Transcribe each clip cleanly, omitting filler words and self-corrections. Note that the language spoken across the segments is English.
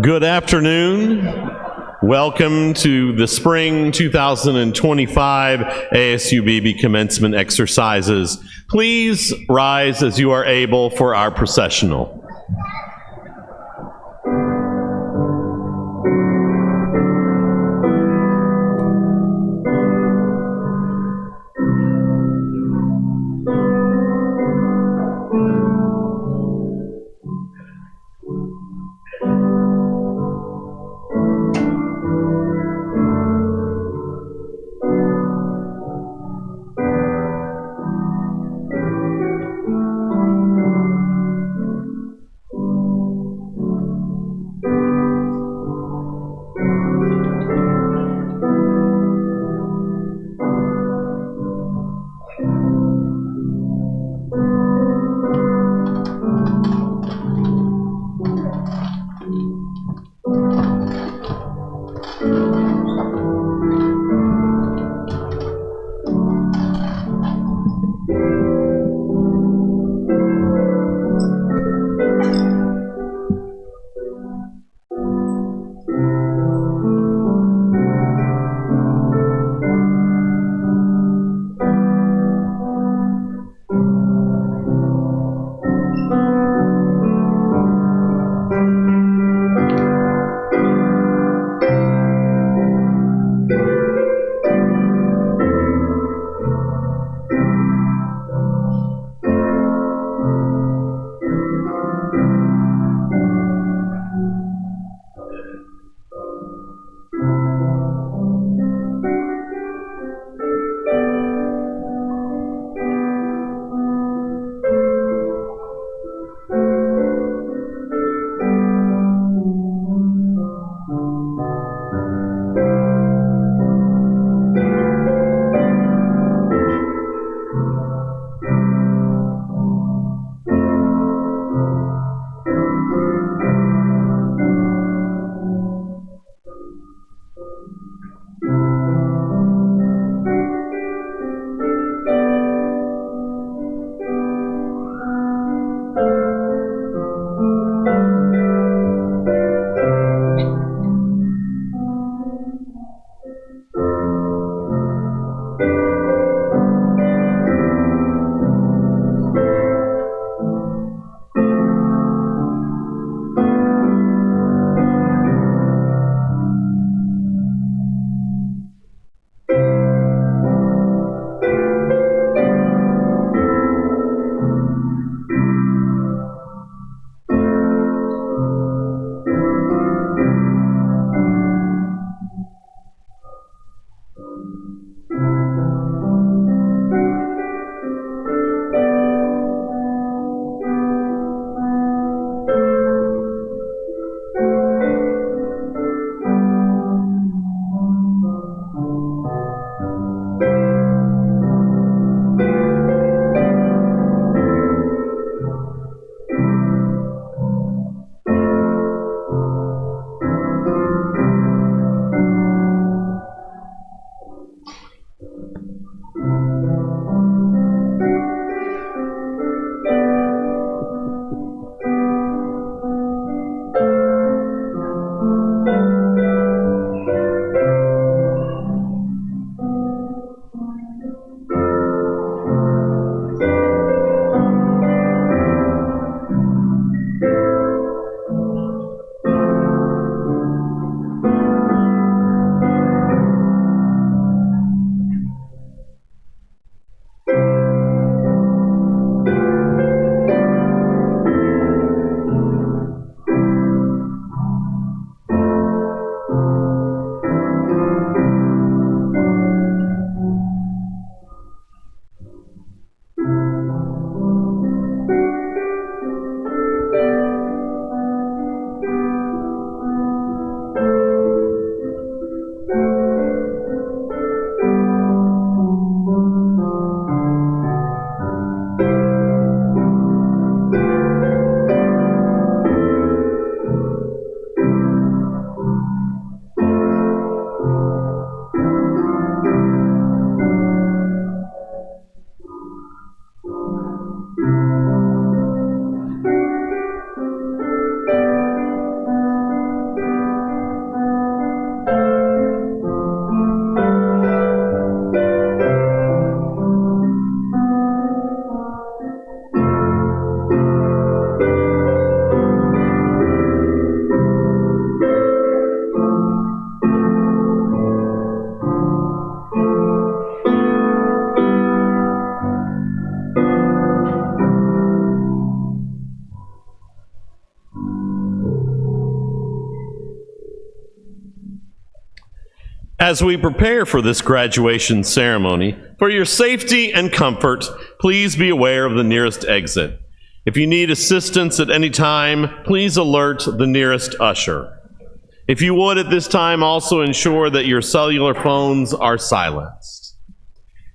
Good afternoon. Welcome to the Spring 2025 ASU-Beebe Commencement exercises. Please rise as you are able for our processional. As we prepare for this graduation ceremony, for your safety and comfort, please be aware of the nearest exit. If you need assistance at any time, please alert the nearest usher. If you would at this time also ensure that your cellular phones are silenced.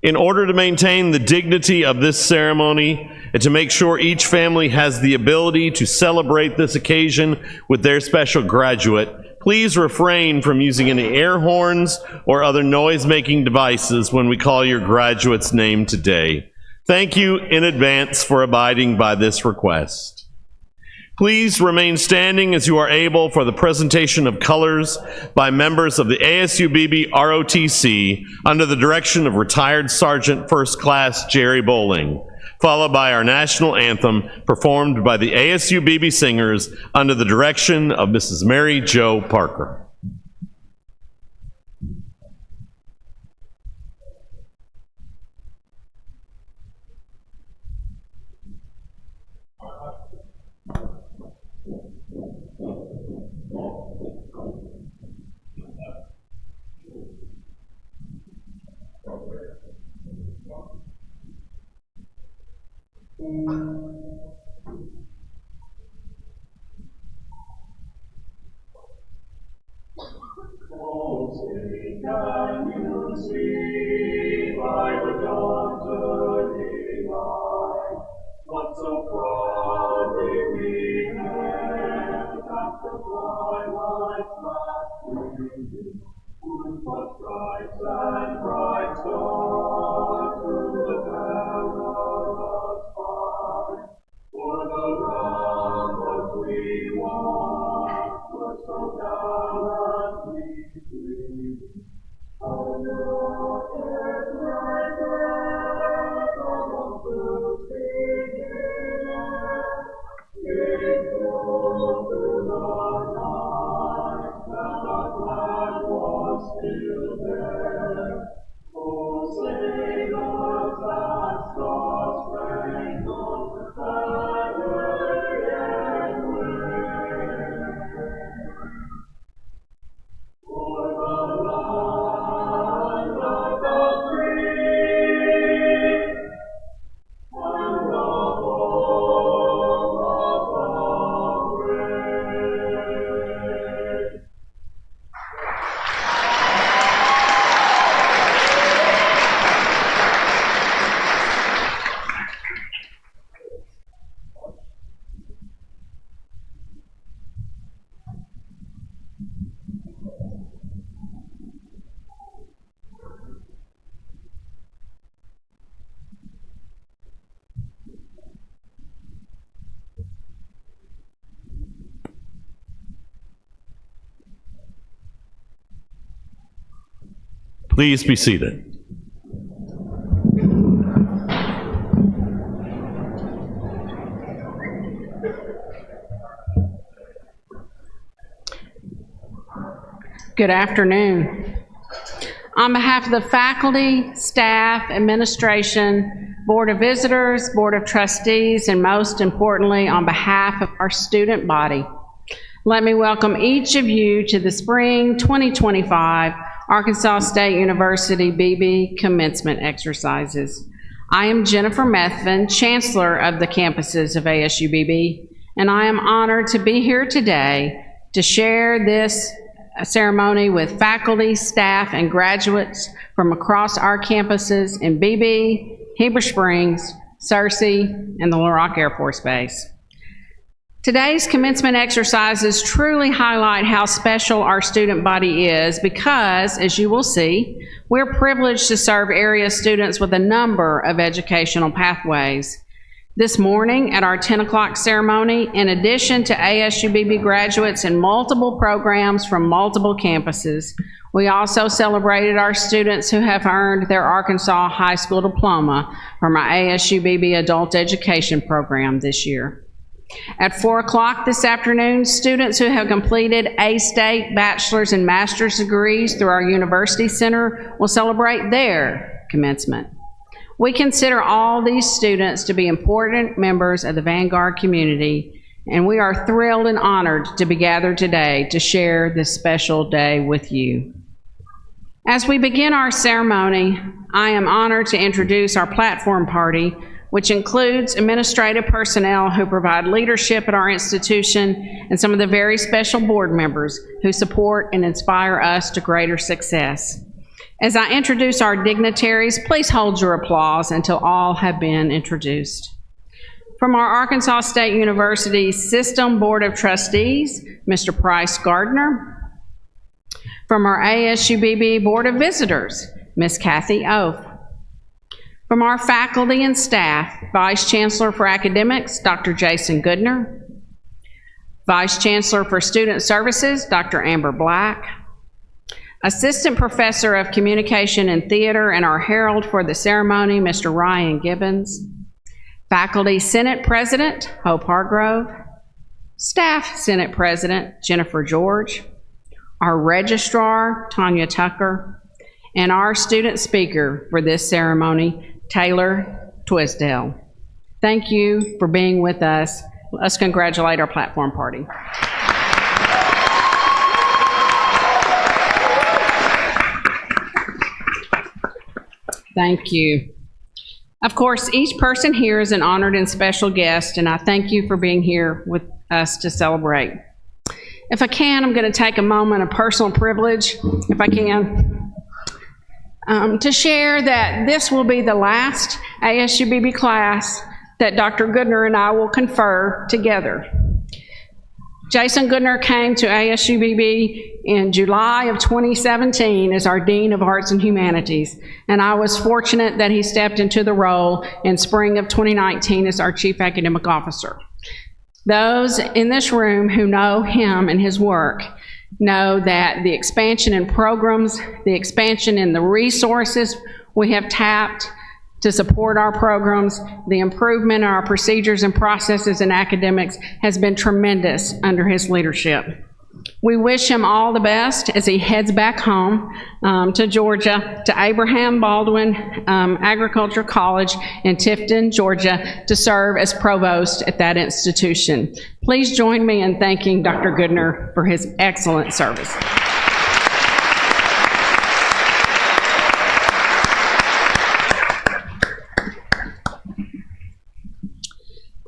In order to maintain the dignity of this ceremony and to make sure each family has the ability to celebrate this occasion with their special graduate, please refrain from using any air horns or other noise-making devices when we call your graduate's name today. Thank you in advance for abiding by this request. Please remain standing as you are able for the presentation of colors by members of the ASU-Beebe ROTC under the direction of retired Sergeant First Class Jerry Bowling, followed by our national anthem performed by the ASU-Beebe Singers under the direction of Mrs. Mary Jo Parker. Can you see by the dawn's early light what so proudly we hailed at the twilight's last gleaming, whose but bright and bright star through the perilous fight, for the ramparts we walked were so gallantly free. Oh, Lord, is my breath among the beginning, give hope to the night that our flag was still there. Oh, sailors and star-spangled banner yet wave. For the land of the free and the home of the brave. Please be seated. Good afternoon. On behalf of the faculty, staff, administration, Board of Visitors, Board of Trustees, and most importantly, on behalf of our student body, let me welcome each of you to the Spring 2025 Arkansas State University Beebe Commencement Exercises. I am Jennifer Methvin, Chancellor of the campuses of ASU-Beebe, and I am honored to be here today to share this ceremony with faculty, staff, and graduates from across our campuses in Beebe, Heber Springs, Searcy, and the Little Rock Air Force Base. Today's commencement exercises truly highlight how special our student body is because, as you will see, we're privileged to serve area students with a number of educational pathways. This morning at our 10 o'clock ceremony, in addition to ASU-Beebe graduates in multiple programs from multiple campuses, we also celebrated our students who have earned their Arkansas high school diploma from our ASU-Beebe adult education program this year. At 4 o'clock this afternoon, students who have completed A-State bachelor's and master's degrees through our University Center will celebrate their commencement. We consider all these students to be important members of the Vanguard community, and we are thrilled and honored to be gathered today to share this special day with you. As we begin our ceremony, I am honored to introduce our platform party, which includes administrative personnel who provide leadership at our institution and some of the very special board members who support and inspire us to greater success. As I introduce our dignitaries, please hold your applause until all have been introduced. From our Arkansas State University System Board of Trustees, Mr. Price Gardner. From our ASU-Beebe Board of Visitors, Ms. Kathy Oath. From our faculty and staff, Vice Chancellor for Academics, Dr. Jason Goodner. Vice Chancellor for Student Services, Dr. Amber Black. Assistant Professor of Communication and Theater and our herald for the ceremony, Mr. Ryan Gibbons. Faculty Senate President, Hope Hargrove. Staff Senate President, Jennifer George. Our Registrar, Tanya Tucker. And our student speaker for this ceremony, Taylor Twisdale. Thank you for being with us. Let's congratulate our platform party. Thank you. Of course, each person here is an honored and special guest, and I thank you for being here with us to celebrate. If I can, I'm going to take a moment of personal privilege, if I can, to share that this will be the last ASU-Beebe class that Dr. Goodner and I will confer together. Jason Goodner came to ASU-Beebe in July of 2017 as our Dean of Arts and Humanities, and I was fortunate that he stepped into the role in spring of 2019 as our Chief Academic Officer. Those in this room who know him and his work know that the expansion in programs, the expansion in the resources we have tapped to support our programs, the improvement in our procedures and processes in academics has been tremendous under his leadership. We wish him all the best as he heads back home to Georgia, to Abraham Baldwin Agriculture College in Tifton, Georgia, to serve as provost at that institution. Please join me in thanking Dr. Goodner for his excellent service.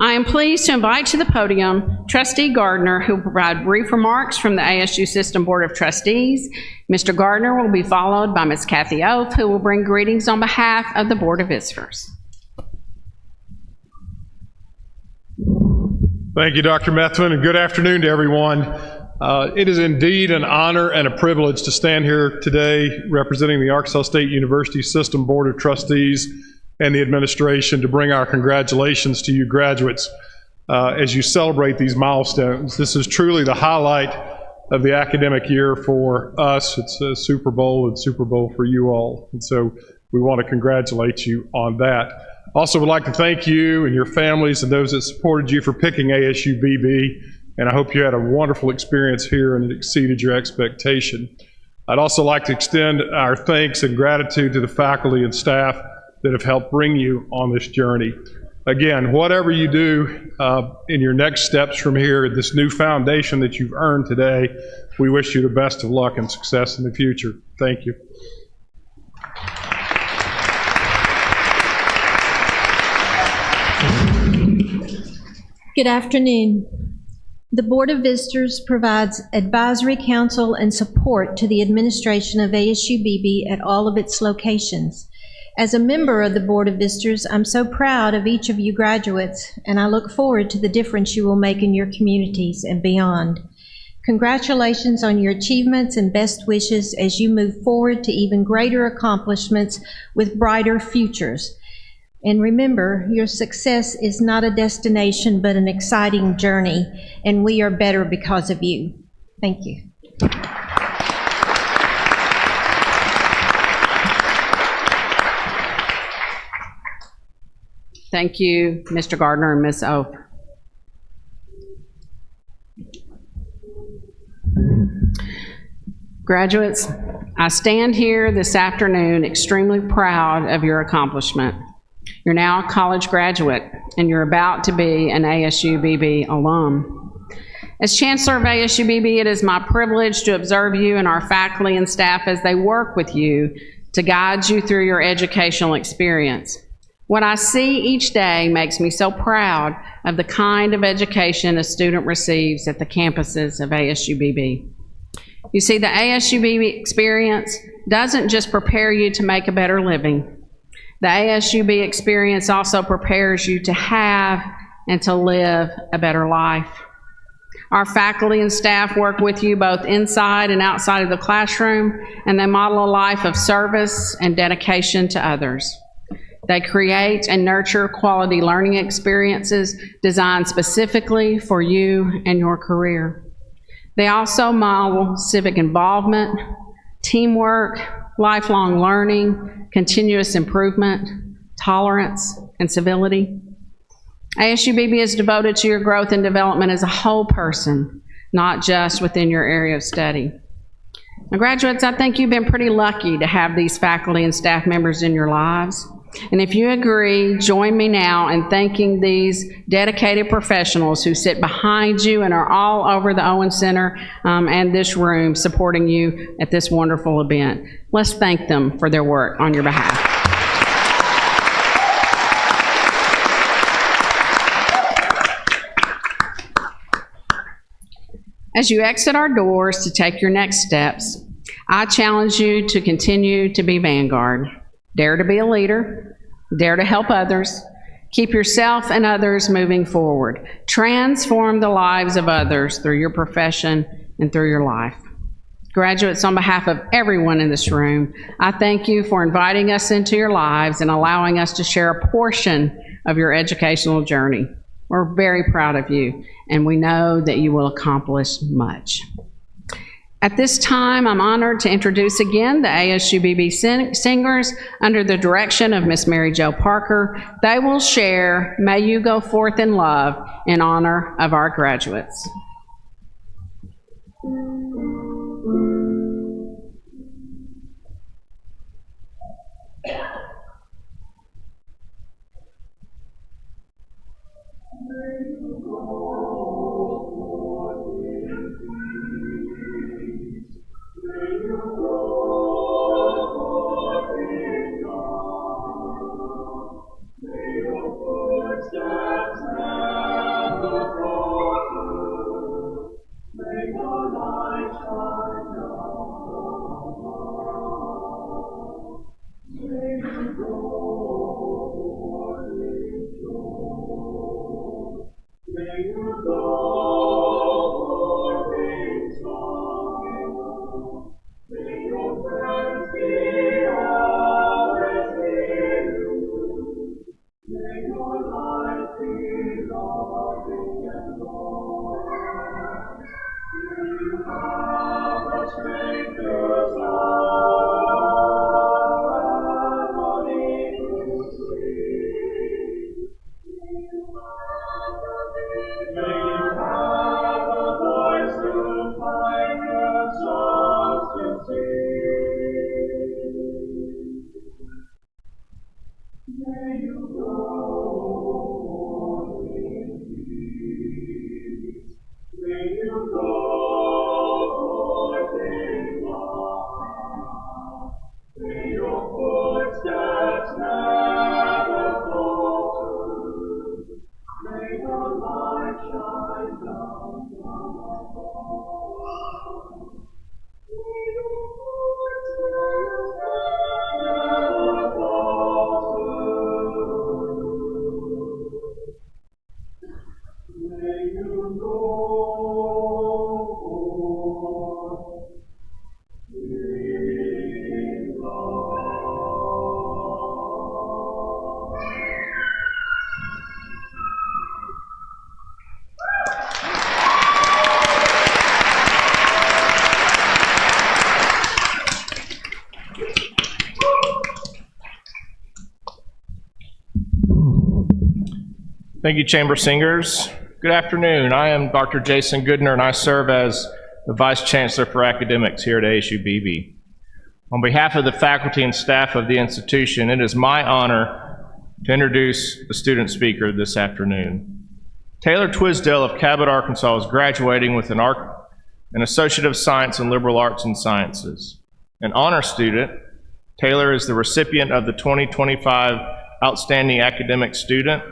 I am pleased to invite to the podium Trustee Gardner, who will provide brief remarks from the ASU System Board of Trustees. Mr. Gardner will be followed by Ms. Kathy Oath, who will bring greetings on behalf of the Board of Visitors. Thank you, Dr. Methvin, and good afternoon to everyone. It is indeed an honor and a privilege to stand here today representing the Arkansas State University System Board of Trustees and the administration to bring our congratulations to you graduates as you celebrate these milestones. This is truly the highlight of the academic year for us. It's a Super Bowl and Super Bowl for you all. And so we want to congratulate you on that. Also would like to thank you and your families and those that supported you for picking ASU-Beebe. And I hope you had a wonderful experience here and it exceeded your expectation. I'd also like to extend our thanks and gratitude to the faculty and staff that have helped bring you on this journey. Again, whatever you do in your next steps from here, this new foundation that you've earned today, we wish you the best of luck and success in the future. Thank you. Good afternoon. The Board of Visitors provides advisory counsel and support to the administration of ASU-Beebe at all of its locations. As a member of the Board of Visitors, I'm so proud of each of you graduates, and I look forward to the difference you will make in your communities and beyond. Congratulations on your achievements and best wishes as you move forward to even greater accomplishments with brighter futures. And remember, your success is not a destination, but an exciting journey, and we are better because of you. Thank you. Thank you, Mr. Gardner and Ms. Oath. Graduates, I stand here this afternoon extremely proud of your accomplishment. You're now a college graduate, and you're about to be an ASU-Beebe alum. As Chancellor of ASU-Beebe, it is my privilege to observe you and our faculty and staff as they work with you to guide you through your educational experience. What I see each day makes me so proud of the kind of education a student receives at the campuses of ASU-Beebe. You see, the ASU-Beebe experience doesn't just prepare you to make a better living. The ASU-Beebe experience also prepares you to have and to live a better life. Our faculty and staff work with you both inside and outside of the classroom, and they model a life of service and dedication to others. They create and nurture quality learning experiences designed specifically for you and your career. They also model civic involvement, teamwork, lifelong learning, continuous improvement, tolerance, and civility. ASU-Beebe is devoted to your growth and development as a whole person, not just within your area of study. Now, graduates, I think you've been pretty lucky to have these faculty and staff members in your lives. And if you agree, join me now in thanking these dedicated professionals who sit behind you and are all over the Owen Center and this room supporting you at this wonderful event. Let's thank them for their work on your behalf. As you exit our doors to take your next steps, I challenge you to continue to be vanguard. Dare to be a leader. Dare to help others. Keep yourself and others moving forward. Transform the lives of others through your profession and through your life. Graduates, on behalf of everyone in this room, I thank you for inviting us into your lives and allowing us to share a portion of your educational journey. We're very proud of you, and we know that you will accomplish much. At this time, I'm honored to introduce again the ASU-Beebe singers under the direction of Miss Mary Jo Parker. They will share "May You Go Forth in Love" in honor of our graduates. Thank you, Chamber Singers. Good afternoon. I am Dr. Jason Goodner, and I serve as the Vice Chancellor for Academics here at ASU-Beebe. On behalf of the faculty and staff of the institution, it is my honor to introduce the student speaker this afternoon. Taylor Twisdale of Cabot, Arkansas is graduating with an Associate of Science in Liberal Arts and Sciences. An honor student, Taylor is the recipient of the 2025 Outstanding Academic Student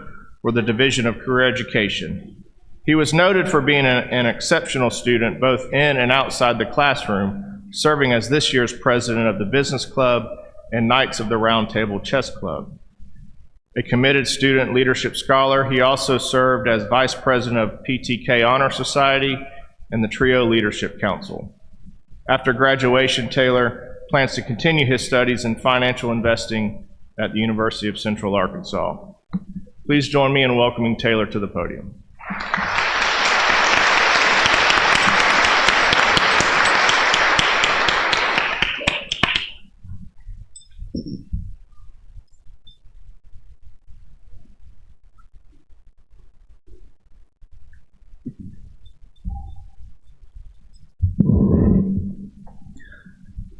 for the Division of Career Education. He was noted for being an exceptional student both in and outside the classroom, serving as this year's president of the Business Club and Knights of the Round Table Chess Club. A committed student leadership scholar, he also served as vice president of PTK Honor Society and the TRIO Leadership Council. After graduation, Taylor plans to continue his studies in financial investing at the University of Central Arkansas. Please join me in welcoming Taylor to the podium.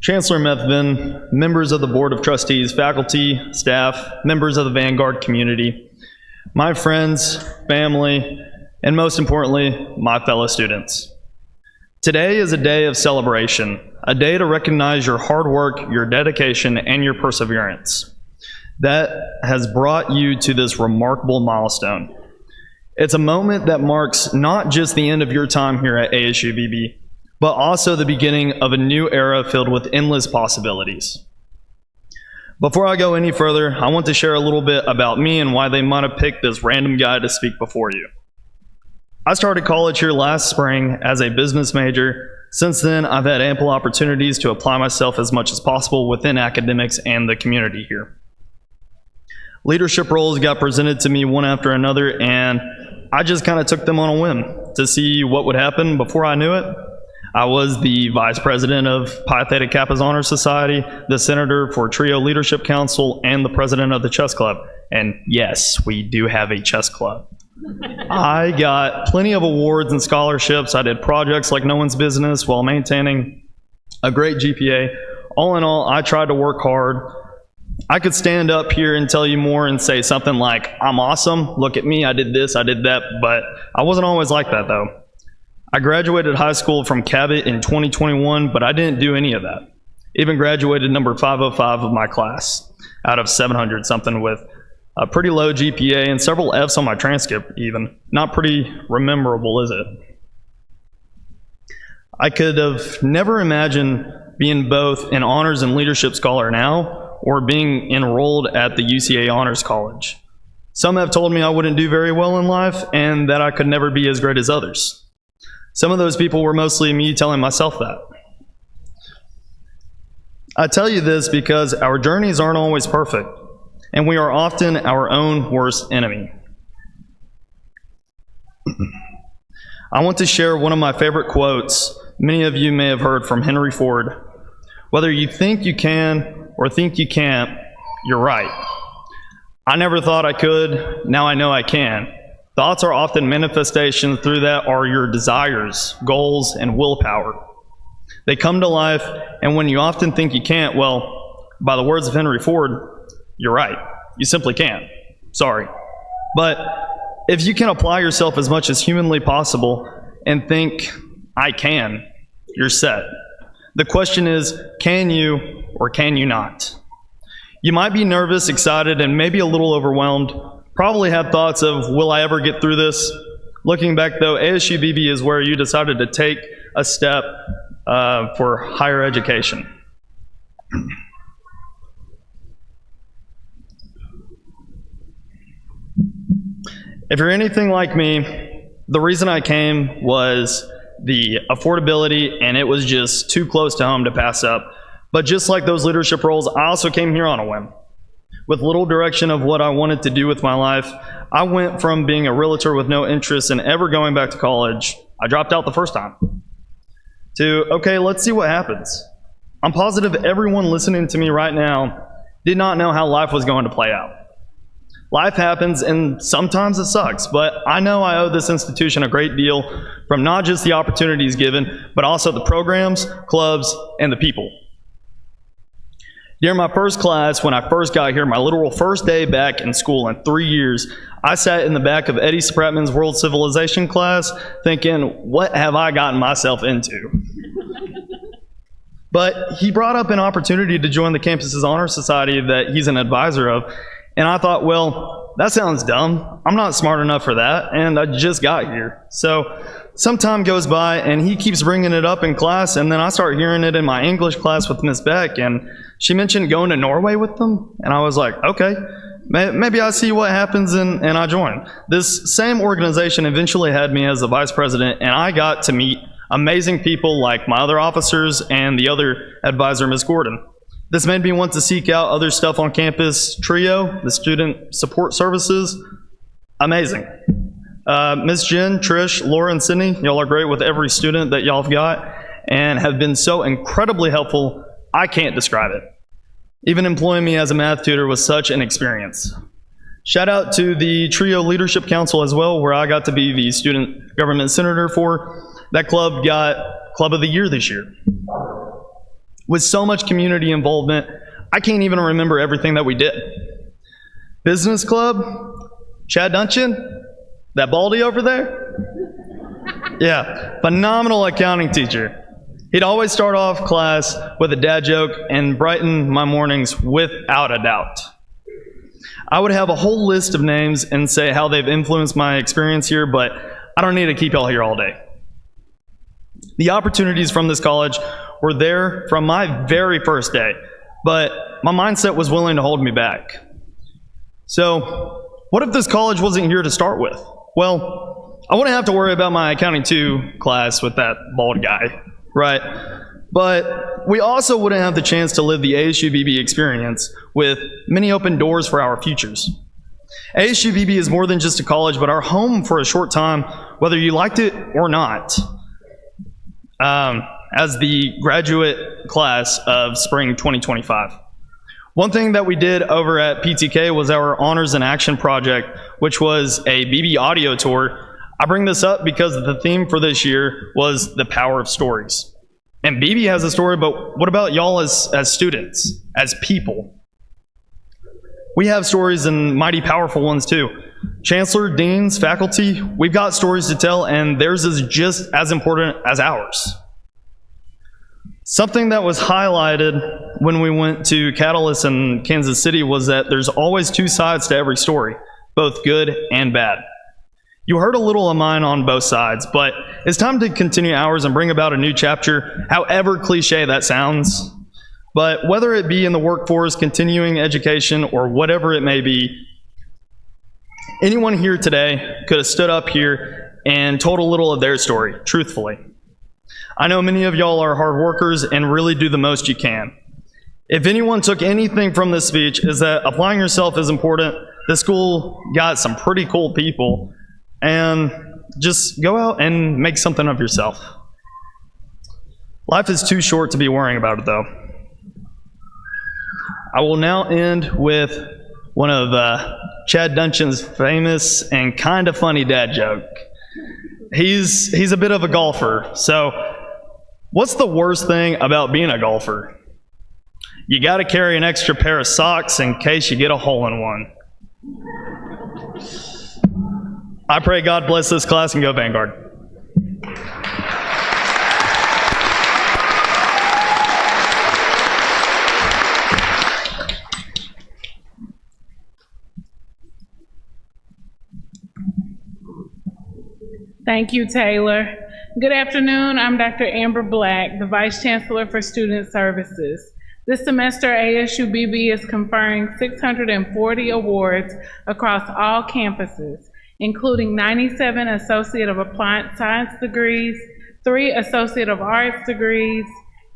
Chancellor Methvin, members of the Board of Trustees, faculty, staff, members of the Vanguard community, my friends, family, and most importantly, my fellow students. Today is a day of celebration, a day to recognize your hard work, your dedication, and your perseverance that has brought you to this remarkable milestone. It's a moment that marks not just the end of your time here at ASU-Beebe, but also the beginning of a new era filled with endless possibilities. Before I go any further, I want to share a little bit about me and why they might have picked this random guy to speak before you. I started college here last spring as a business major. Since then, I've had ample opportunities to apply myself as much as possible within academics and the community here. Leadership roles got presented to me one after another, and I just kind of took them on a whim to see what would happen. Before I knew it, I was the vice president of Pi Theta Kappa's Honor Society, the senator for TRIO Leadership Council, and the president of the chess club. And yes, we do have a chess club. I got plenty of awards and scholarships. I did projects like no one's business while maintaining a great GPA. All in all, I tried to work hard. I could stand up here and tell you more and say something like, I'm awesome, look at me, I did this, I did that, but I wasn't always like that though. I graduated high school from Cabot in 2021, but I didn't do any of that. Even graduated number 505 of my class out of 700 something with a pretty low GPA and several Fs on my transcript even. Not pretty memorable, is it? I could have never imagined being both an honors and leadership scholar now or being enrolled at the UCA Honors College. Some have told me I wouldn't do very well in life and that I could never be as great as others. Some of those people were mostly me telling myself that. I tell you this because our journeys aren't always perfect, and we are often our own worst enemy. I want to share one of my favorite quotes many of you may have heard from Henry Ford. Whether you think you can or think you can't, you're right. I never thought I could, now I know I can. Thoughts are often manifestations through that are your desires, goals, and willpower. They come to life, and when you often think you can't, well, by the words of Henry Ford, you're right. You simply can't. Sorry. But if you can apply yourself as much as humanly possible and think, I can, you're set. The question is, can you or can you not? You might be nervous, excited, and maybe a little overwhelmed. Probably have thoughts of, will I ever get through this? Looking back though, ASU-Beebe is where you decided to take a step for higher education. If you're anything like me, the reason I came was the affordability, and it was just too close to home to pass up. But just like those leadership roles, I also came here on a whim. With little direction of what I wanted to do with my life, I went from being a realtor with no interest in ever going back to college, I dropped out the first time, to, okay, let's see what happens. I'm positive everyone listening to me right now did not know how life was going to play out. Life happens, and sometimes it sucks, but I know I owe this institution a great deal from not just the opportunities given, but also the programs, clubs, and the people. During my first class, when I first got here, my literal first day back in school in 3 years, I sat in the back of Eddie Spratman's World Civilization class thinking, what have I gotten myself into? But he brought up an opportunity to join the campus's honor society that he's an advisor of, and I thought, well, that sounds dumb. I'm not smart enough for that, and I just got here. So some time goes by, and he keeps bringing it up in class, and then I start hearing it in my English class with Miss Beck, and she mentioned going to Norway with them, and I was like, okay, maybe I see what happens, and I join. This same organization eventually had me as the vice president, and I got to meet amazing people like my other officers and the other advisor, Ms. Gordon. This made me want to seek out other stuff on campus. TRIO, the Student Support Services, amazing. Ms. Jen, Trish, Laura, and Sydney, y'all are great with every student that y'all have got and have been so incredibly helpful, I can't describe it. Even employing me as a math tutor was such an experience. Shout out to the TRIO Leadership Council as well, where I got to be the student government senator for. That club got Club of the Year this year. With so much community involvement, I can't even remember everything that we did. Business club, Chad Duncan, that baldy over there? Yeah, phenomenal accounting teacher. He'd always start off class with a dad joke and brighten my mornings without a doubt. I would have a whole list of names and say how they've influenced my experience here, but I don't need to keep y'all here all day. The opportunities from this college were there from my very first day, but my mindset was willing to hold me back. So, what if this college wasn't here to start with? Well, I wouldn't have to worry about my Accounting 2 class with that bald guy, right? But we also wouldn't have the chance to live the ASU-Beebe experience with many open doors for our futures. ASU-Beebe is more than just a college, but our home for a short time, whether you liked it or not. As the graduate class of spring 2025. One thing that we did over at PTK was our Honors in Action project, which was a Beebe audio tour. I bring this up because the theme for this year was the power of stories. And Beebe has a story, but what about y'all as students, as people? We have stories and mighty powerful ones too. Chancellor, deans, faculty, we've got stories to tell, and theirs is just as important as ours. Something that was highlighted when we went to Catalyst in Kansas City was that there's always two sides to every story, both good and bad. You heard a little of mine on both sides, but it's time to continue ours and bring about a new chapter, however cliche that sounds. But whether it be in the workforce, continuing education, or whatever it may be, anyone here today could have stood up here and told a little of their story, truthfully. I know many of y'all are hard workers and really do the most you can. If anyone took anything from this speech, is that applying yourself is important. This school got some pretty cool people, and just go out and make something of yourself. Life is too short to be worrying about it, though. I will now end with one of Chad Duncan's famous and kind of funny dad joke. He's a bit of a golfer, so what's the worst thing about being a golfer? You got to carry an extra pair of socks in case you get a hole in one. I pray God bless this class and go Vanguard. Thank you, Taylor. Good afternoon. I'm Dr. Amber Black, the Vice Chancellor for Student Services. This semester, ASU-Beebe is conferring 640 awards across all campuses, including 97 Associate of Applied Science degrees, 3 Associate of Arts degrees,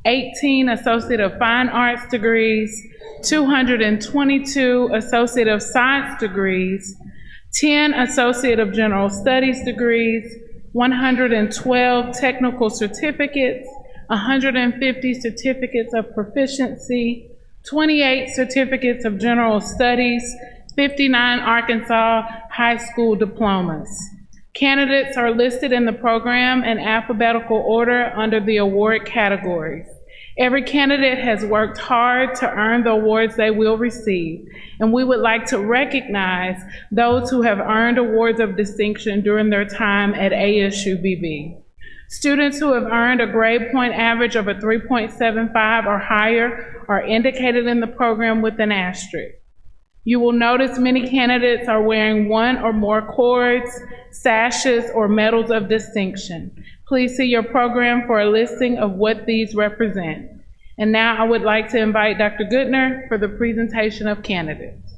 18 Associate of Fine Arts degrees, 222 Associate of Science degrees, 10 Associate of General Studies degrees, 112 technical certificates, 150 certificates of proficiency, 28 certificates of general studies, 59 Arkansas high school diplomas. Candidates are listed in the program in alphabetical order under the award categories. Every candidate has worked hard to earn the awards they will receive, and we would like to recognize those who have earned awards of distinction during their time at ASU-Beebe. Students who have earned a grade point average of a 3.75 or higher are indicated in the program with an asterisk. You will notice many candidates are wearing one or more cords, sashes, or medals of distinction. Please see your program for a listing of what these represent. And now I would like to invite Dr. Goodner for the presentation of candidates.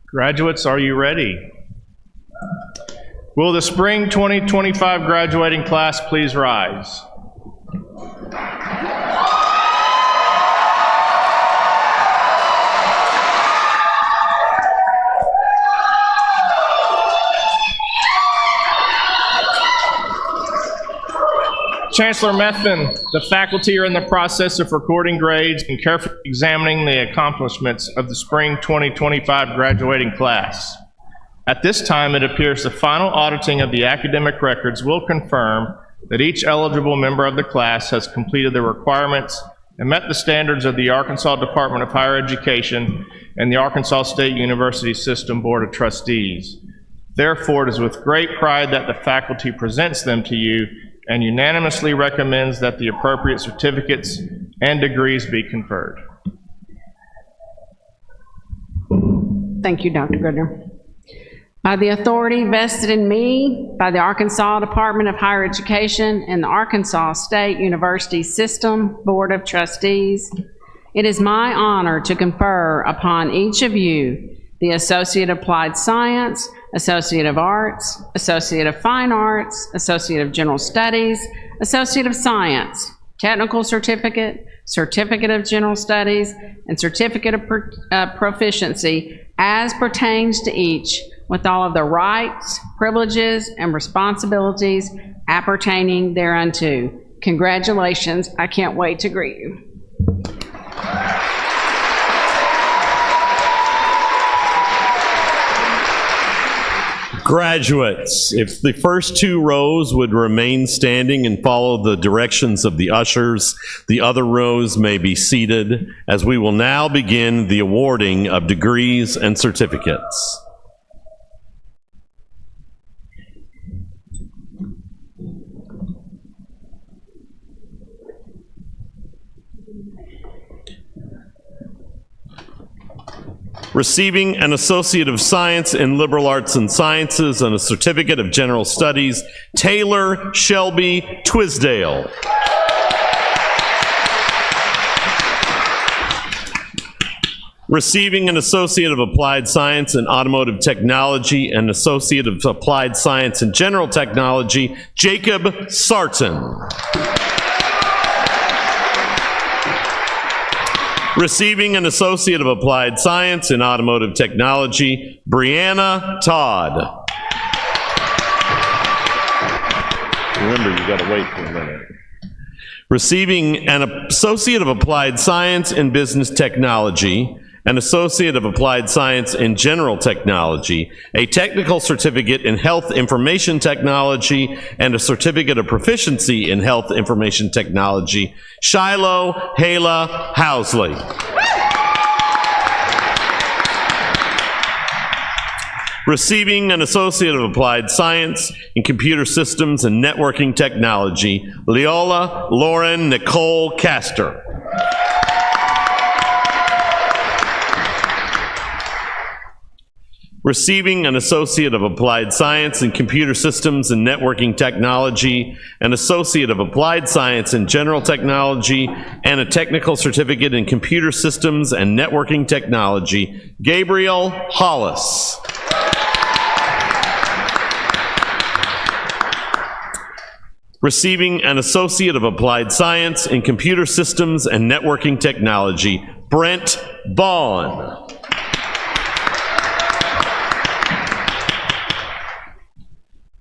Graduates, are you ready? Will the spring 2025 graduating class please rise? Chancellor Methvin, the faculty are in the process of recording grades and carefully examining the accomplishments of the spring 2025 graduating class. At this time, it appears the final auditing of the academic records will confirm that each eligible member of the class has completed the requirements and met the standards of the Arkansas Department of Higher Education and the Arkansas State University System Board of Trustees. Therefore, it is with great pride that the faculty presents them to you and unanimously recommends that the appropriate certificates and degrees be conferred. Thank you, Dr. Goodner. By the authority vested in me by the Arkansas Department of Higher Education and the Arkansas State University System Board of Trustees, it is my honor to confer upon each of you the Associate of Applied Science, Associate of Arts, Associate of Fine Arts, Associate of General Studies, Associate of Science, Technical Certificate, Certificate of General Studies, and Certificate of Proficiency as pertains to each, with all of the rights, privileges, and responsibilities appertaining thereunto. Congratulations. I can't wait to greet you. Graduates, if the first two rows would remain standing and follow the directions of the ushers, the other rows may be seated, as we will now begin the awarding of degrees and certificates. Receiving an Associate of Science in Liberal Arts and Sciences and a Certificate of General Studies, Taylor Shelby Twisdale. Receiving an Associate of Applied Science in Automotive Technology and Associate of Applied Science in General Technology, Jacob Sarton. Receiving an Associate of Applied Science in Automotive Technology, Brianna Todd. Remember, you got to wait for a minute. Receiving an Associate of Applied Science in Business Technology, an Associate of Applied Science in General Technology, a Technical Certificate in Health Information Technology, and a Certificate of Proficiency in Health Information Technology, Shiloh Hala Housley. Receiving an Associate of Applied Science in Computer Systems and Networking Technology, Leola Lauren Nicole Castor. Receiving an Associate of Applied Science in Computer Systems and Networking Technology, an Associate of Applied Science in General Technology, and a Technical Certificate in Computer Systems and Networking Technology, Gabriel Hollis. Receiving an Associate of Applied Science in Computer Systems and Networking Technology, Brent Vaughn.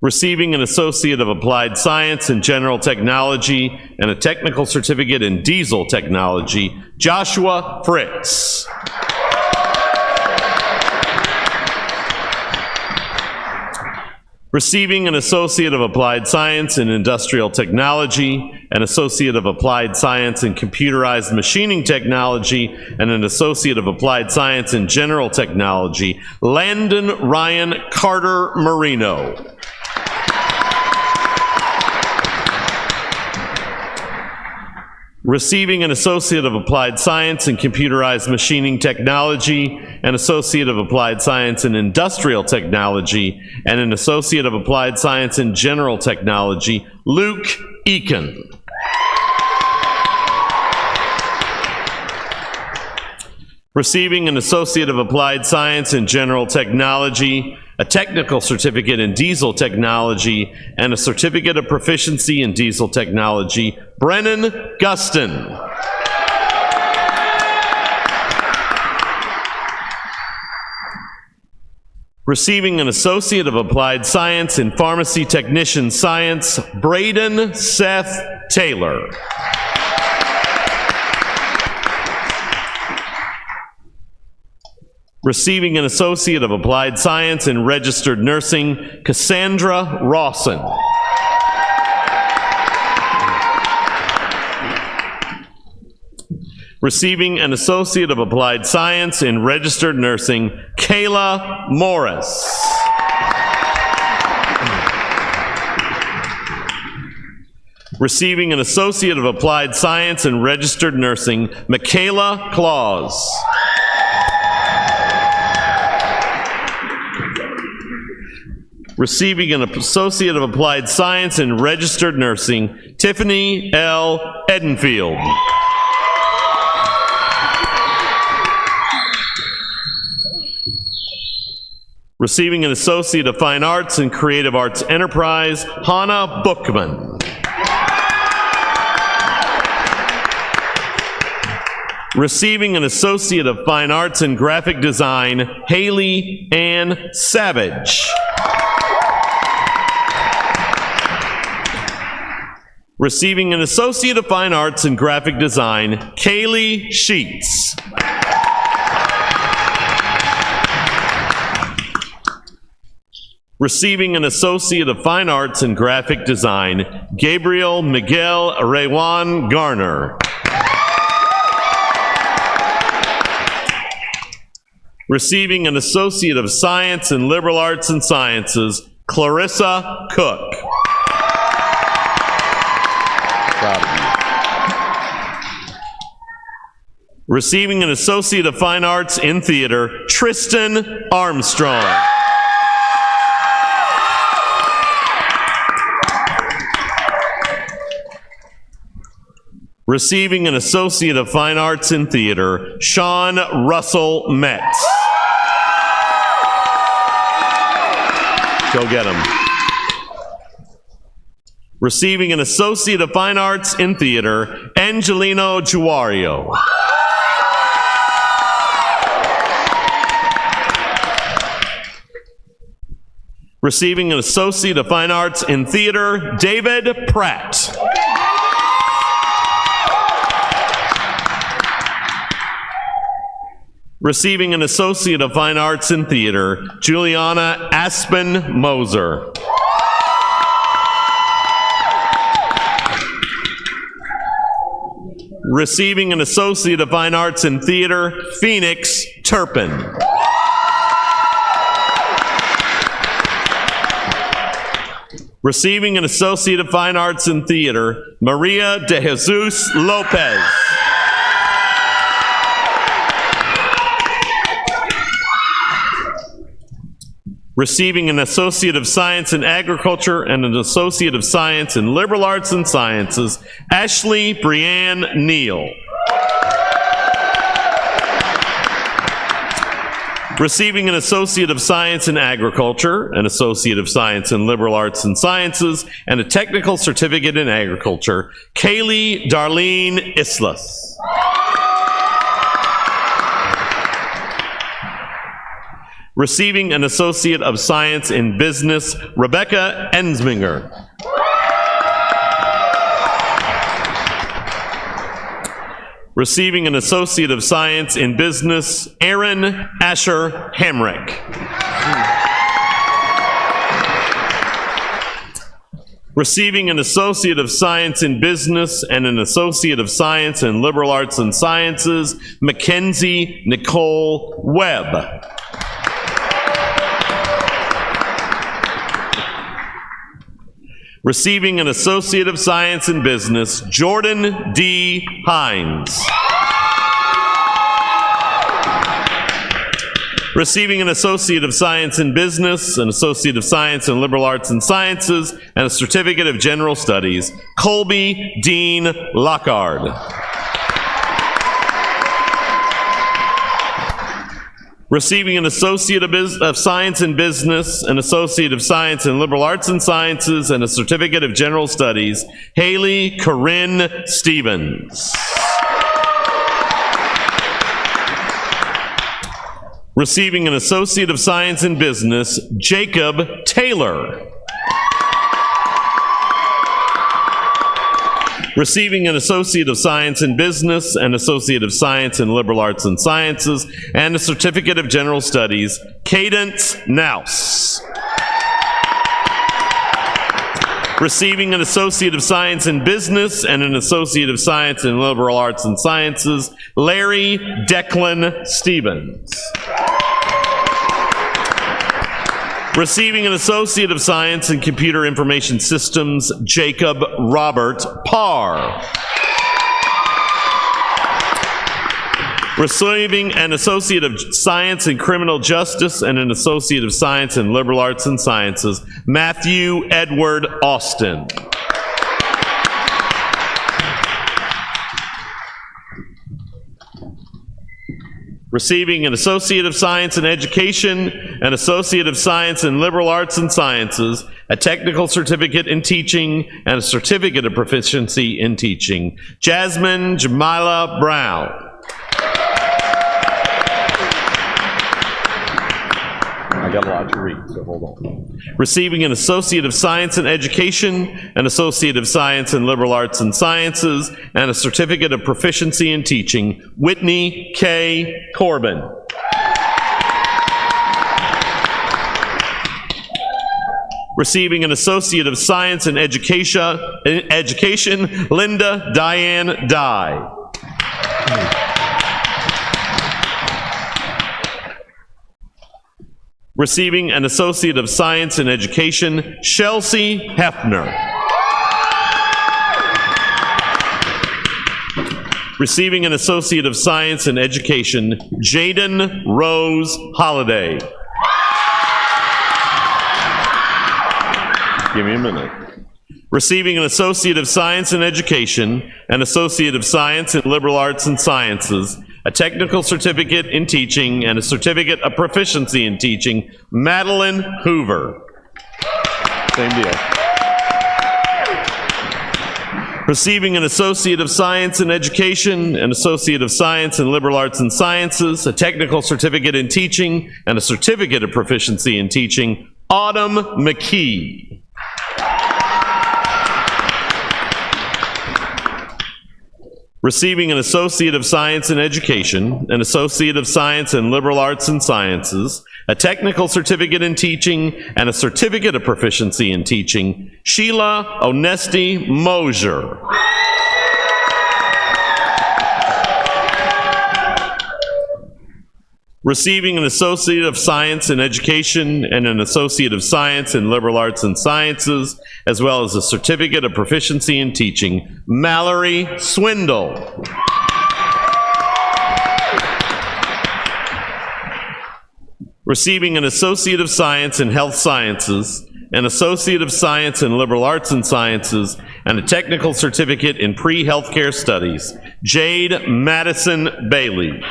Receiving an Associate of Applied Science in General Technology and a Technical Certificate in Diesel Technology, Joshua Fritz. Receiving an Associate of Applied Science in Industrial Technology, an Associate of Applied Science in Computerized Machining Technology, and an Associate of Applied Science in General Technology, Landon Ryan Carter Marino. Receiving an Associate of Applied Science in Computerized Machining Technology, an Associate of Applied Science in Industrial Technology, and an Associate of Applied Science in General Technology, Luke Eakin. Receiving an Associate of Applied Science in General Technology, a Technical Certificate in Diesel Technology, and a Certificate of Proficiency in Diesel Technology, Brennan Guston. Receiving an Associate of Applied Science in Pharmacy Technician Science, Braden Seth Taylor. Receiving an Associate of Applied Science in Registered Nursing, Cassandra Rawson. Receiving an Associate of Applied Science in Registered Nursing, Kayla Morris. Receiving an Associate of Applied Science in Registered Nursing, Michaela Claus. Receiving an Associate of Applied Science in Registered Nursing, Tiffany L. Edenfield. Receiving an Associate of Fine Arts in Creative Arts Enterprise, Hannah Bookman. Receiving an Associate of Fine Arts in Graphic Design, Haley Ann Savage. Receiving an Associate of Fine Arts in Graphic Design, Kaylee Sheets. Receiving an Associate of Fine Arts in Graphic Design, Gabriel Miguel Rewan Garner. Receiving an Associate of Science in Liberal Arts and Sciences, Clarissa Cook. Receiving an Associate of Fine Arts in Theater, Tristan Armstrong. Receiving an Associate of Fine Arts in Theater, Sean Russell Metz. Go get him. Receiving an Associate of Fine Arts in Theater, Angelino Juario. Receiving an Associate of Fine Arts in Theater, David Pratt. Receiving an Associate of Fine Arts in Theater, Juliana Aspen Moser. Receiving an Associate of Fine Arts in Theater, Phoenix Turpin. Receiving an Associate of Fine Arts in Theater, Maria de Jesus Lopez. Receiving an Associate of Science in Agriculture and an Associate of Science in Liberal Arts and Sciences, Ashley Brianne Neal. Receiving an Associate of Science in Agriculture, an Associate of Science in Liberal Arts and Sciences, and a Technical Certificate in Agriculture, Kaylee Darlene Islas. Receiving an Associate of Science in Business, Rebecca Ensminger. Receiving an Associate of Science in Business, Aaron Asher Hamrick. Receiving an Associate of Science in Business and an Associate of Science in Liberal Arts and Sciences, Mackenzie Nicole Webb. Receiving an Associate of Science in Business, Jordan D. Hines. Receiving an Associate of Science in Business, an Associate of Science in Liberal Arts and Sciences, and a Certificate of General Studies, Colby Dean Lockard. Receiving an Associate of Science in Business, an Associate of Science in Liberal Arts and Sciences, and a Certificate of General Studies, Haley Corinne Stevens. Receiving an Associate of Science in Business, Jacob Taylor. Receiving an Associate of Science in Business, an Associate of Science in Liberal Arts and Sciences, and a Certificate of General Studies, Cadence Naus. Receiving an Associate of Science in Business and an Associate of Science in Liberal Arts and Sciences, Larry Declan Stevens. Receiving an Associate of Science in Computer Information Systems, Jacob Robert Parr. Receiving an Associate of Science in Criminal Justice and an Associate of Science in Liberal Arts and Sciences, Matthew Edward Austin. Receiving an Associate of Science in Education, an Associate of Science in Liberal Arts and Sciences, a Technical Certificate in Teaching, and a Certificate of Proficiency in Teaching, Jasmine Jamila Brown. I got a lot to read, so hold on. Receiving an Associate of Science in Education, an Associate of Science in Liberal Arts and Sciences, and a Certificate of Proficiency in Teaching, Whitney K. Corbin. Receiving an Associate of Science in Education, Linda Diane Dye. Receiving an Associate of Science in Education, Chelsea Hefner. Receiving an Associate of Science in Education, Jaden Rose Holliday. Give me a minute. Receiving an Associate of Science in Education, an Associate of Science in Liberal Arts and Sciences, a Technical Certificate in Teaching, and a Certificate of Proficiency in Teaching, Madeline Hoover. Same deal. Receiving an Associate of Science in Education, an Associate of Science in Liberal Arts and Sciences, a Technical Certificate in Teaching, and a Certificate of Proficiency in Teaching, Autumn McKee. Receiving an Associate of Science in Education, an Associate of Science in Liberal Arts and Sciences, a Technical Certificate in Teaching, and a Certificate of Proficiency in Teaching, Sheila Onesti Mosier. Receiving an Associate of Science in Education and an Associate of Science in Liberal Arts and Sciences, as well as a Certificate of Proficiency in Teaching, Mallory Swindle. Receiving an Associate of Science in Health Sciences, an Associate of Science in Liberal Arts and Sciences, and a Technical Certificate in Pre-Healthcare Studies, Jade Madison Bailey.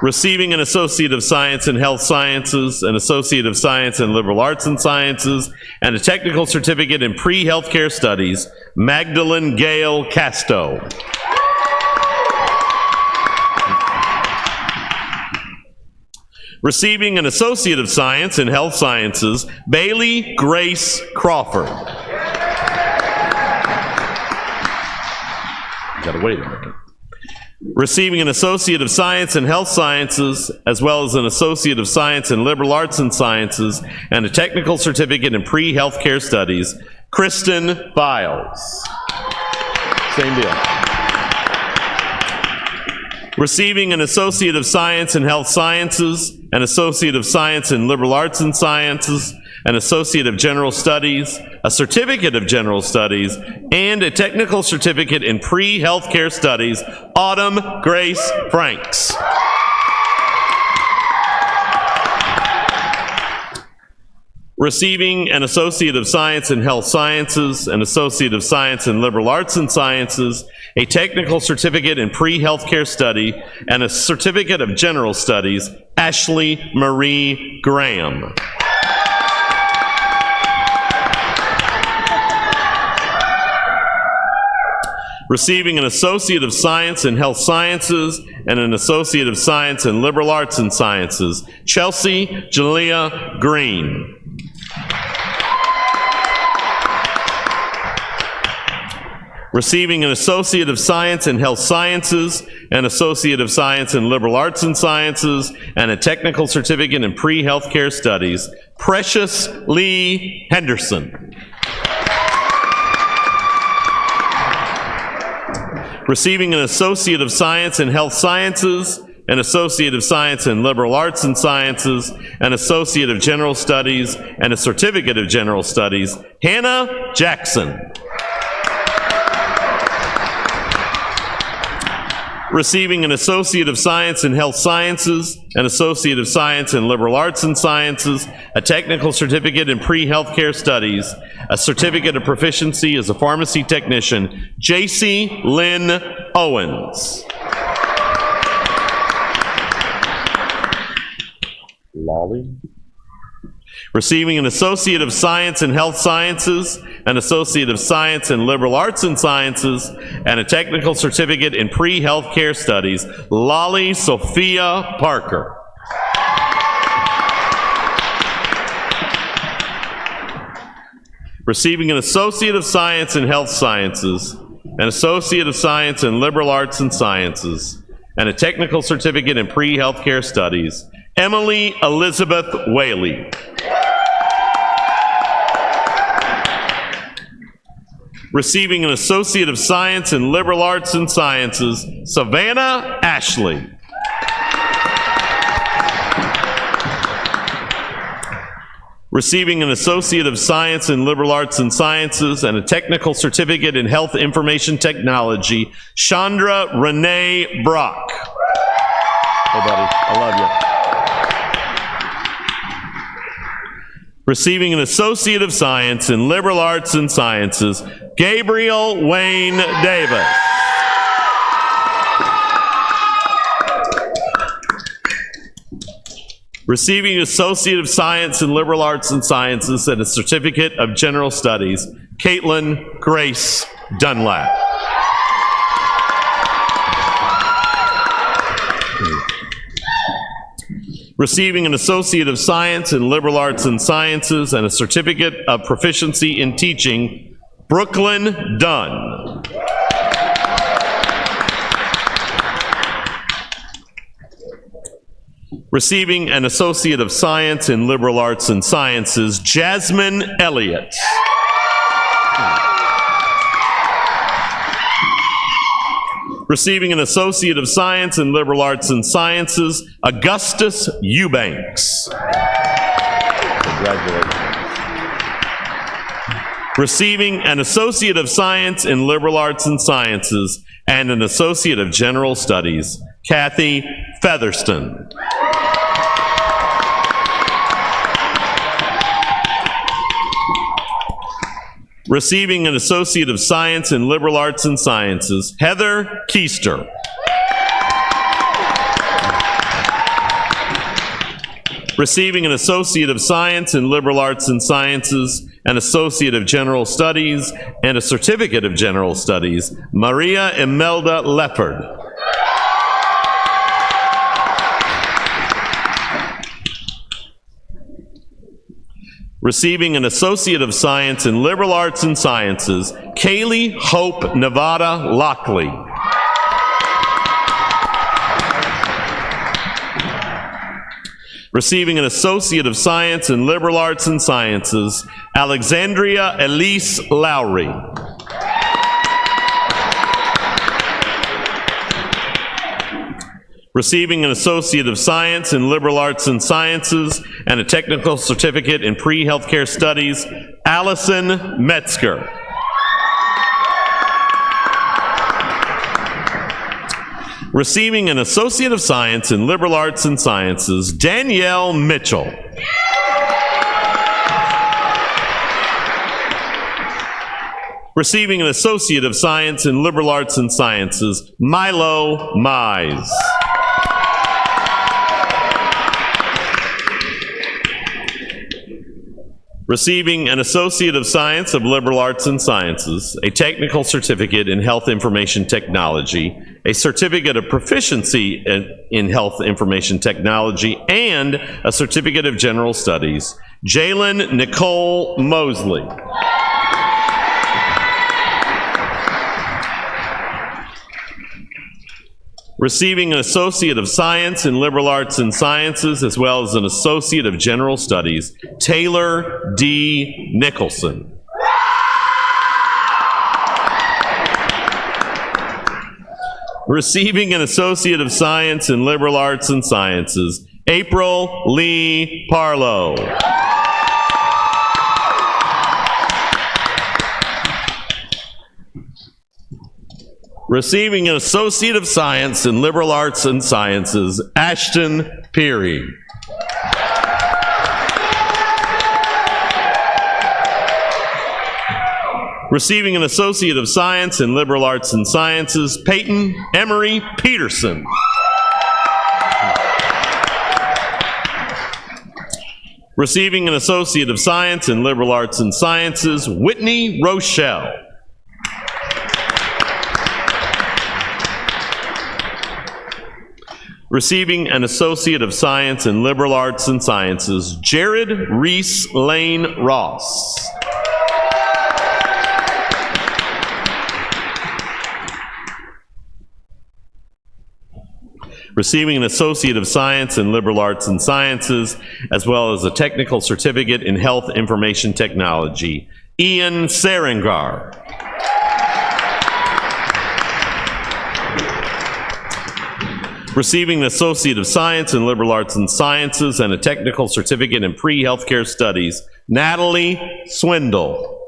Receiving an Associate of Science in Health Sciences, an Associate of Science in Liberal Arts and Sciences, and a Technical Certificate in Pre-Healthcare Studies, Magdalene Gale Casto. Receiving an Associate of Science in Health Sciences, Bailey Grace Crawford. Gotta wait a minute. Receiving an Associate of Science in Health Sciences, as well as an Associate of Science in Liberal Arts and Sciences, and a Technical Certificate in Pre-Healthcare Studies, Kristen Biles. Same deal. Receiving an Associate of Science in Health Sciences, an Associate of Science in Liberal Arts and Sciences, an Associate of General Studies, a Certificate of General Studies, and a Technical Certificate in Pre-Healthcare Studies, Autumn Grace Franks. Receiving an Associate of Science in Health Sciences, an Associate of Science in Liberal Arts and Sciences, a Technical Certificate in Pre-Healthcare Study, and a Certificate of General Studies, Ashley Marie Graham. Receiving an Associate of Science in Health Sciences and an Associate of Science in Liberal Arts and Sciences, Chelsea Jalea Green. Receiving an Associate of Science in Health Sciences, an Associate of Science in Liberal Arts and Sciences, and a Technical Certificate in Pre-Healthcare Studies, Precious Lee Henderson. Receiving an Associate of Science in Health Sciences, an Associate of Science in Liberal Arts and Sciences, an Associate of General Studies, and a Certificate of General Studies, Hannah Jackson. Receiving an Associate of Science in Health Sciences, an Associate of Science in Liberal Arts and Sciences, a Technical Certificate in Pre-Healthcare Studies, a Certificate of Proficiency as a Pharmacy Technician, J.C. Lynn Owens. Lolly. Receiving an Associate of Science in Health Sciences, an Associate of Science in Liberal Arts and Sciences, and a Technical Certificate in Pre-Healthcare Studies, Lolly Sophia Parker. Receiving an Associate of Science in Health Sciences, an Associate of Science in Liberal Arts and Sciences, and a Technical Certificate in Pre-Healthcare Studies, Emily Elizabeth Whaley. Receiving an Associate of Science in Liberal Arts and Sciences, Savannah Ashley. Receiving an Associate of Science in Liberal Arts and Sciences and a Technical Certificate in Health Information Technology, Chandra Renee Brock. Hey, buddy, I love you. Receiving an Associate of Science in Liberal Arts and Sciences, Gabriel Wayne Davis. Receiving Associate of Science in Liberal Arts and Sciences and a Certificate of General Studies, Caitlin Grace Dunlap. Receiving an Associate of Science in Liberal Arts and Sciences and a Certificate of Proficiency in Teaching, Brooklyn Dunn. Receiving an Associate of Science in Liberal Arts and Sciences, Jasmine Elliott. Receiving an Associate of Science in Liberal Arts and Sciences, Augustus Eubanks. Congratulations. Receiving an Associate of Science in Liberal Arts and Sciences and an Associate of General Studies, Kathy Featherston. Receiving an Associate of Science in Liberal Arts and Sciences, Heather Keister. Receiving an Associate of Science in Liberal Arts and Sciences, an Associate of General Studies, and a Certificate of General Studies, Maria Imelda Leopard. Receiving an Associate of Science in Liberal Arts and Sciences, Kaylee Hope Nevada Lockley. Receiving an Associate of Science in Liberal Arts and Sciences, Alexandria Elise Lowry. Receiving an Associate of Science in Liberal Arts and Sciences and a Technical Certificate in Pre-Healthcare Studies, Allison Metzger. Receiving an Associate of Science in Liberal Arts and Sciences, Danielle Mitchell. Receiving an Associate of Science in Liberal Arts and Sciences, Milo Mize. Receiving an Associate of Science of Liberal Arts and Sciences, a Technical Certificate in Health Information Technology, a Certificate of Proficiency in Health Information Technology, and a Certificate of General Studies, Jalen Nicole Mosley. Receiving an Associate of Science in Liberal Arts and Sciences, as well as an Associate of General Studies, Taylor D. Nicholson. Receiving an Associate of Science in Liberal Arts and Sciences, April Lee Parlow. Receiving an Associate of Science in Liberal Arts and Sciences, Ashton Peary. Receiving an Associate of Science in Liberal Arts and Sciences, Peyton Emery Peterson. Receiving an Associate of Science in Liberal Arts and Sciences, Whitney Rochelle. Receiving an Associate of Science in Liberal Arts and Sciences, Jared Reese Lane Ross. Receiving an Associate of Science in Liberal Arts and Sciences, as well as a Technical Certificate in Health Information Technology, Ian Sarangar. Receiving an Associate of Science in Liberal Arts and Sciences and a Technical Certificate in Pre-Healthcare Studies, Natalie Swindle.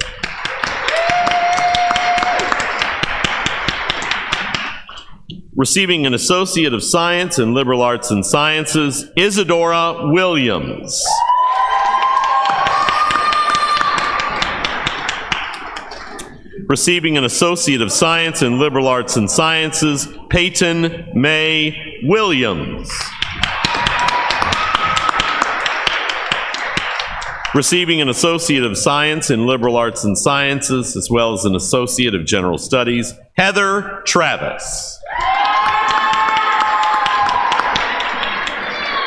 Receiving an Associate of Science in Liberal Arts and Sciences, Isadora Williams. Receiving an Associate of Science in Liberal Arts and Sciences, Peyton May Williams. Receiving an Associate of Science in Liberal Arts and Sciences, as well as an Associate of General Studies, Heather Travis.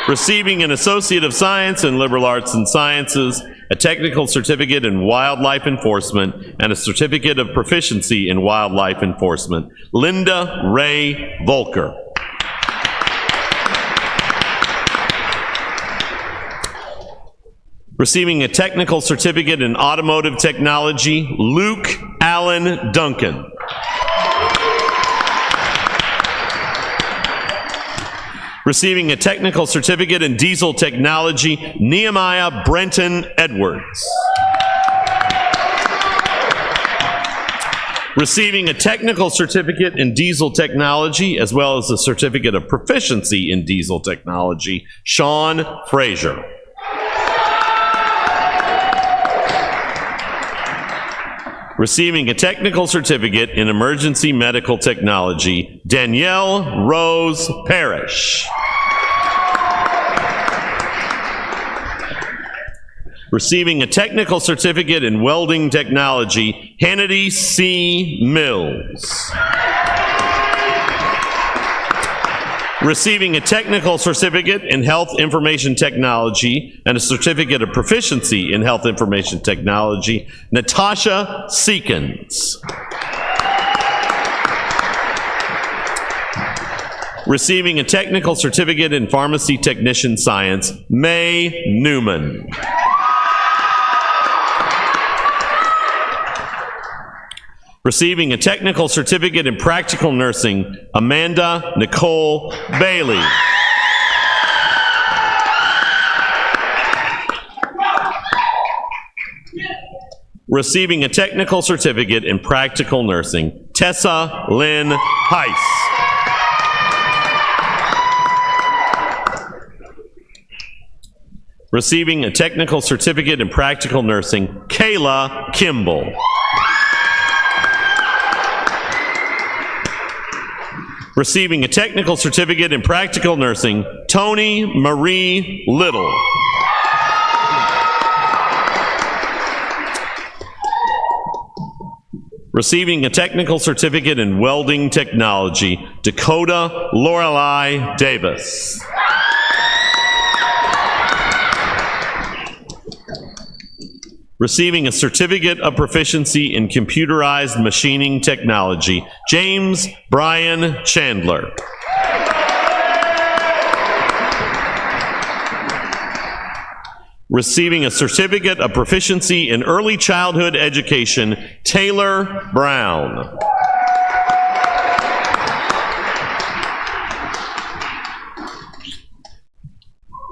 Receiving an Associate of Science in Liberal Arts and Sciences, a Technical Certificate in Wildlife Enforcement, and a Certificate of Proficiency in Wildlife Enforcement, Linda Ray Volker. Receiving a Technical Certificate in Automotive Technology, Luke Allen Duncan. Receiving a Technical Certificate in Diesel Technology, Nehemiah Brenton Edwards. Receiving a Technical Certificate in Diesel Technology, as well as a Certificate of Proficiency in Diesel Technology, Sean Frazier. Receiving a Technical Certificate in Emergency Medical Technology, Danielle Rose Parrish. Receiving a Technical Certificate in Welding Technology, Hannity C. Mills. Receiving a Technical Certificate in Health Information Technology and a Certificate of Proficiency in Health Information Technology, Natasha Seekins. Receiving a technical certificate in pharmacy technician science, May Newman. Receiving a technical certificate in practical nursing, Amanda Nicole Bailey. Receiving a technical certificate in practical nursing, Tessa Lynn Heiss. Receiving a technical certificate in practical nursing, Kayla Kimball. Receiving a technical certificate in practical nursing, Tony Marie Little. Receiving a technical certificate in welding technology, Dakota Lorelei Davis. Receiving a certificate of proficiency in computerized machining technology, James Brian Chandler. Receiving a certificate of proficiency in early childhood education, Taylor Brown.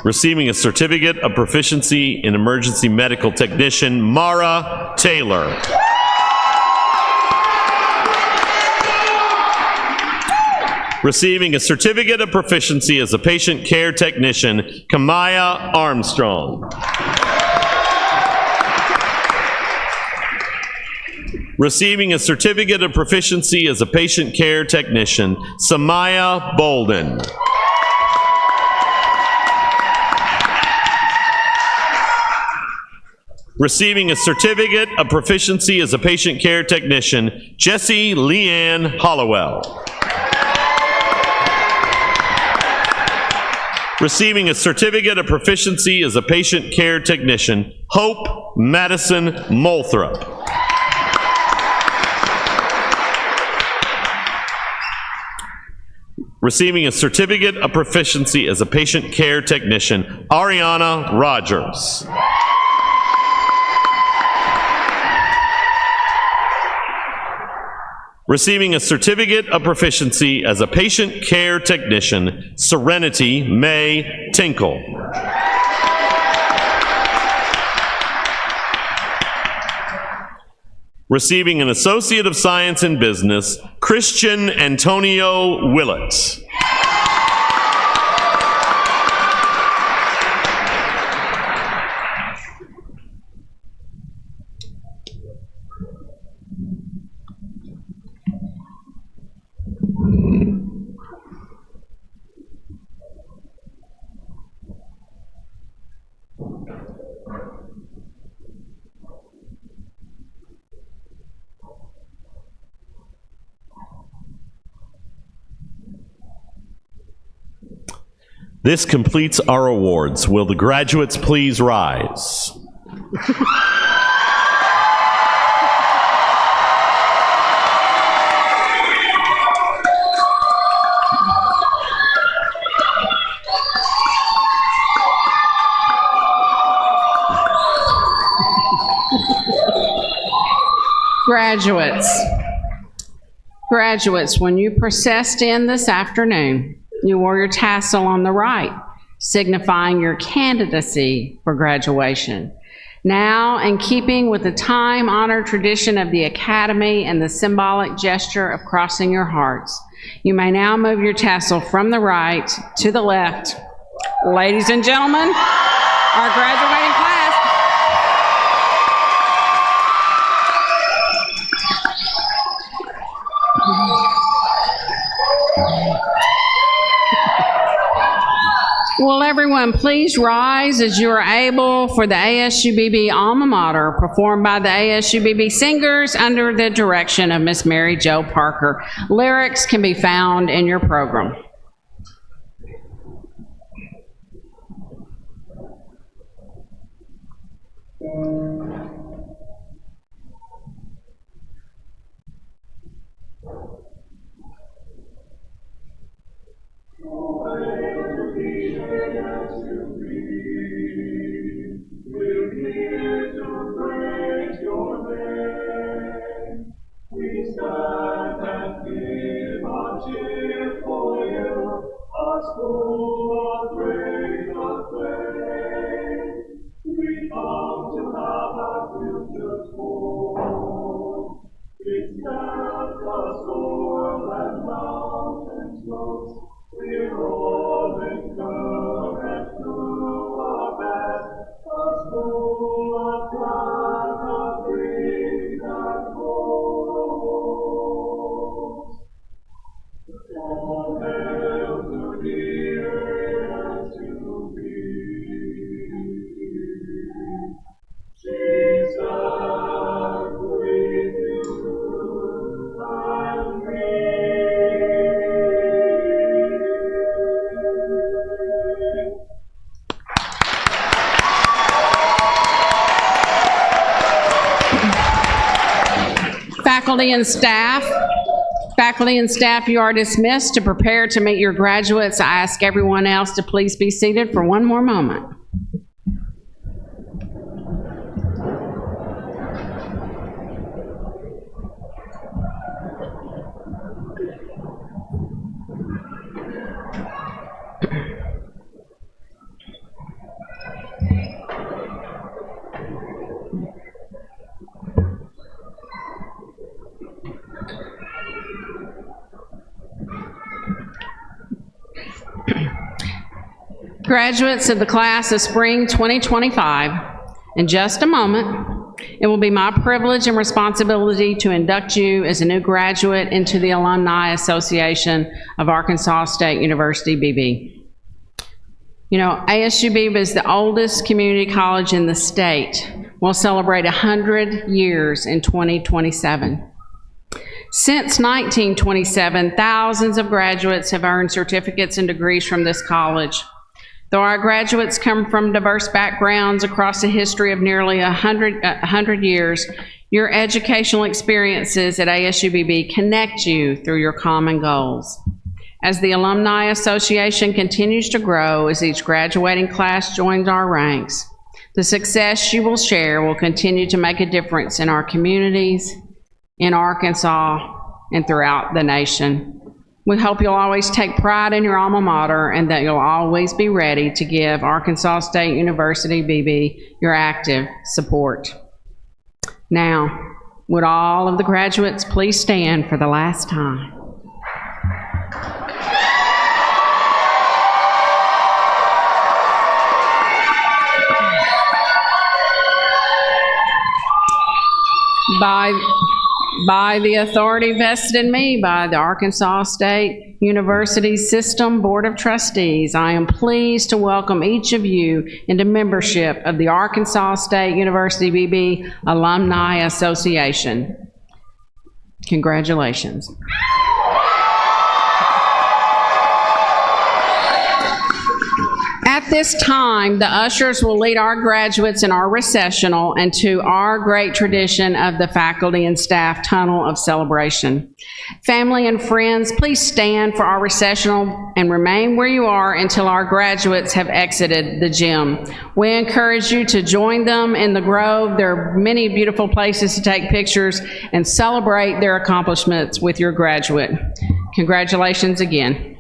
Receiving a certificate of proficiency in emergency medical technician, Mara Taylor. Receiving a certificate of proficiency as a patient care technician, Kamaya Armstrong. Receiving a certificate of proficiency as a patient care technician, Samaya Bolden. Receiving a certificate of proficiency as a patient care technician, Jessie Leanne Hollowell. Receiving a certificate of proficiency as a patient care technician, Hope Madison Molthrop. Receiving a certificate of proficiency as a patient care technician, Ariana Rogers. Receiving a certificate of proficiency as a patient care technician, Serenity May Tinkle. Receiving an Associate of Science in Business, Christian Antonio Willett. This completes our awards. Will the graduates please rise? Graduates, when you processed in this afternoon, you wore your tassel on the right, signifying your candidacy for graduation. Now, in keeping with the time-honored tradition of the Academy and the symbolic gesture of crossing your hearts, you may now move your tassel from the right to the left. Ladies and gentlemen, our graduating class. Will everyone please rise as you are able for the ASU-Beebe Alma Mater, performed by the ASU-Beebe Singers under the direction of Miss Mary Jo Parker. Lyrics can be found in your program. We're here to praise your name. We stand and give our cheer for you, our school of great acclaim. We come to have our futures home. We stand the storm and mountain slopes. We're rolling current through our bed. A school of pride, of green and gold. All hail to the ASU-Beebe. Jesus, with you I'm free. Faculty and staff, you are dismissed to prepare to meet your graduates. I ask everyone else to please be seated for one more moment. Graduates of the class of spring 2025, in just a moment, it will be my privilege and responsibility to induct you as a new graduate into the Alumni Association of Arkansas State University, Beebe. You know, ASU-Beebe is the oldest community college in the state. We'll celebrate 100 years in 2027. Since 1927, thousands of graduates have earned certificates and degrees from this college. Though our graduates come from diverse backgrounds across a history of nearly 100 years, your educational experiences at ASU-Beebe connect you through your common goals. As the Alumni Association continues to grow, as each graduating class joins our ranks, the success you will share will continue to make a difference in our communities, in Arkansas, and throughout the nation. We hope you'll always take pride in your alma mater and that you'll always be ready to give Arkansas State University, Beebe, your active support. Now, would all of the graduates please stand for the last time? By the authority vested in me by the Arkansas State University System Board of Trustees, I am pleased to welcome each of you into membership of the Arkansas State University Beebe Alumni Association. Congratulations. At this time, the ushers will lead our graduates in our recessional and to our great tradition of the faculty and staff tunnel of celebration. Family and friends, please stand for our recessional and remain where you are until our graduates have exited the gym. We encourage you to join them in the Grove. There are many beautiful places to take pictures and celebrate their accomplishments with your graduate. Congratulations again.